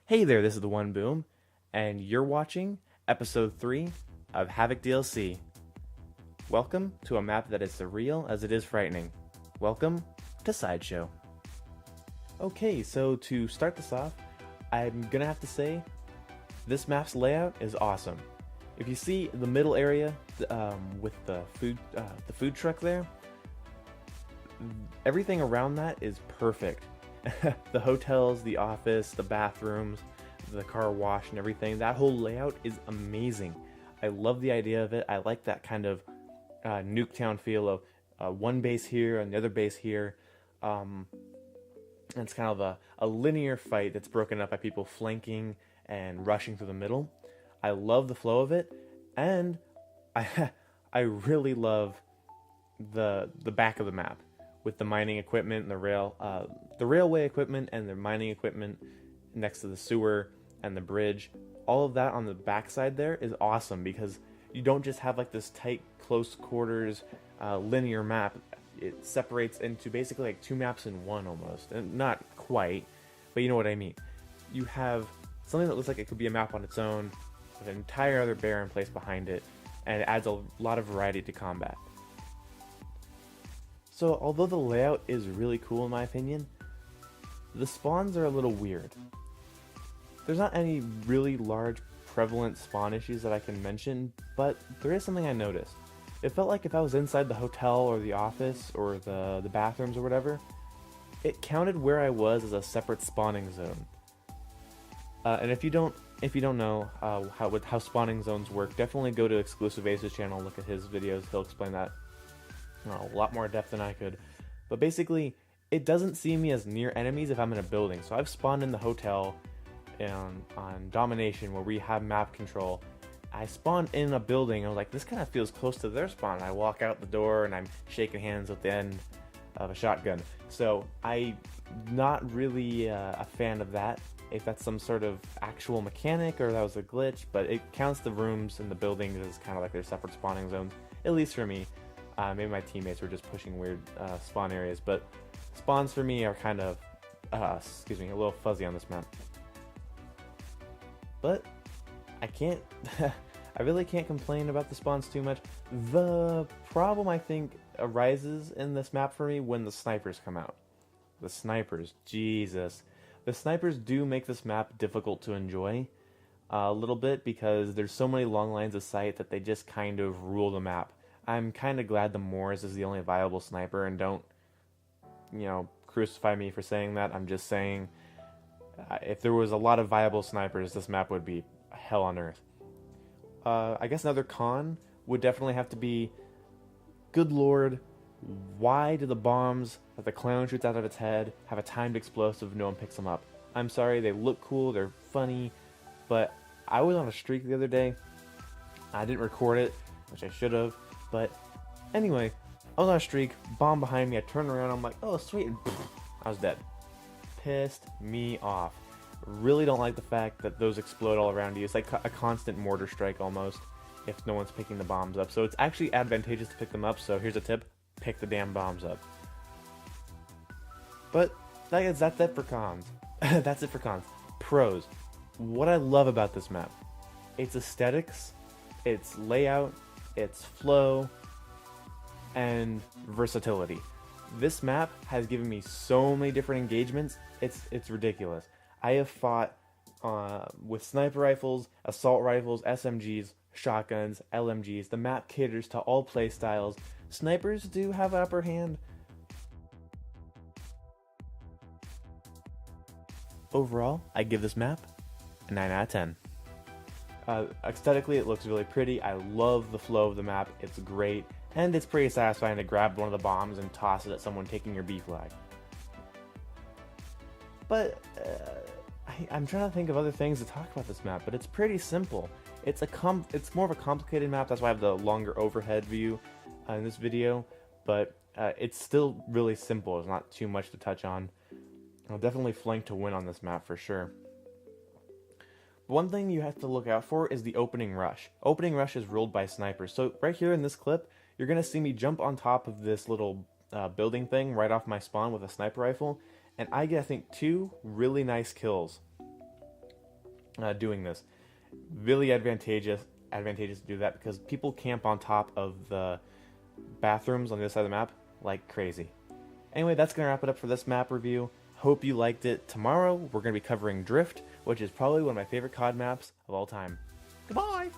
Hey there, this is the One Boom, and you're watching episode 3 of Havoc DLC. Welcome to a map that is surreal as it is frightening. Welcome to Sideshow. Okay, so to start this off, I'm gonna have to say this map's layout is awesome. If you see the middle area with the food truck there, everything around that is perfect. The hotels, the office, the bathrooms, the car wash and everything, that whole layout is amazing. I love the idea of it. I like that kind of Nuketown feel of one base here and the other base here. And it's kind of a linear fight that's broken up by people flanking and rushing through the middle. I love the flow of it, and I really love the back of the map with the mining equipment and the railway equipment and the mining equipment next to the sewer and the bridge. All of that on the backside there is awesome because you don't just have like this tight, close quarters, linear map. It separates into basically like two maps in one almost, and not quite, but you know what I mean. You have something that looks like it could be a map on its own with an entire other barren place behind it, and it adds a lot of variety to combat. So although the layout is really cool in my opinion, the spawns are a little weird. There's not any really large prevalent spawn issues that I can mention, but there is something I noticed. It felt like if I was inside the hotel or the office or the bathrooms or whatever, it counted where I was as a separate spawning zone. And if you don't know how spawning zones work, definitely go to Exclusive Ace's channel, look at his videos. He'll explain that a lot more depth than I could. But basically, it doesn't see me as near enemies if I'm in a building. So I've spawned in the hotel on Domination where we have map control. I spawned in a building and I was like, this kind of feels close to their spawn. I walk out the door and I'm shaking hands with the end of a shotgun. So I'm not really a fan of that, if that's some sort of actual mechanic or that was a glitch, but it counts the rooms and the buildings as kind of like their separate spawning zones, at least for me. Maybe my teammates were just pushing weird spawn areas, but spawns for me are kind of, a little fuzzy on this map. But I can't, I really can't complain about the spawns too much. The problem I think arises in this map for me when the snipers come out. The snipers, Jesus. The snipers do make this map difficult to enjoy a little bit because there's so many long lines of sight that they just kind of rule the map. I'm kind of glad the Moors is the only viable sniper, and don't, crucify me for saying that. I'm just saying, if there was a lot of viable snipers, this map would be hell on earth. I guess another con would definitely have to be, good lord, why do the bombs that the clown shoots out of its head have a timed explosive if no one picks them up? I'm sorry, they look cool, they're funny, but I was on a streak the other day. I didn't record it, which I should have. But anyway, I was on a streak, bomb behind me, I turned around, I'm like, oh sweet, and I was dead. Pissed me off. Really don't like the fact that those explode all around you. It's like a constant mortar strike almost, if no one's picking the bombs up. So it's actually advantageous to pick them up, so here's a tip, pick the damn bombs up. But that's it for cons. That's it for cons. Pros. What I love about this map, its aesthetics, its layout, its flow, and versatility. This map has given me so many different engagements, it's ridiculous. I have fought with sniper rifles, assault rifles, SMGs, shotguns, LMGs. The map caters to all play styles. Snipers do have an upper hand. Overall, I give this map a 9 out of 10. Aesthetically, it looks really pretty. I love the flow of the map. It's great. And it's pretty satisfying to grab one of the bombs and toss it at someone taking your B flag. But I'm trying to think of other things to talk about this map, but it's pretty simple. It's more of a complicated map. That's why I have the longer overhead view in this video. But it's still really simple. There's not too much to touch on. I'll definitely flank to win on this map for sure. One thing you have to look out for is the opening rush. Opening rush is ruled by snipers. So right here in this clip, you're going to see me jump on top of this little building thing right off my spawn with a sniper rifle, and I get, I think, 2 really nice kills. doing this. Really advantageous to do that because people camp on top of the bathrooms on the other side of the map like crazy. Anyway, that's going to wrap it up for this map review. Hope you liked it. Tomorrow, we're going to be covering Drift, which is probably one of my favorite COD maps of all time. Goodbye!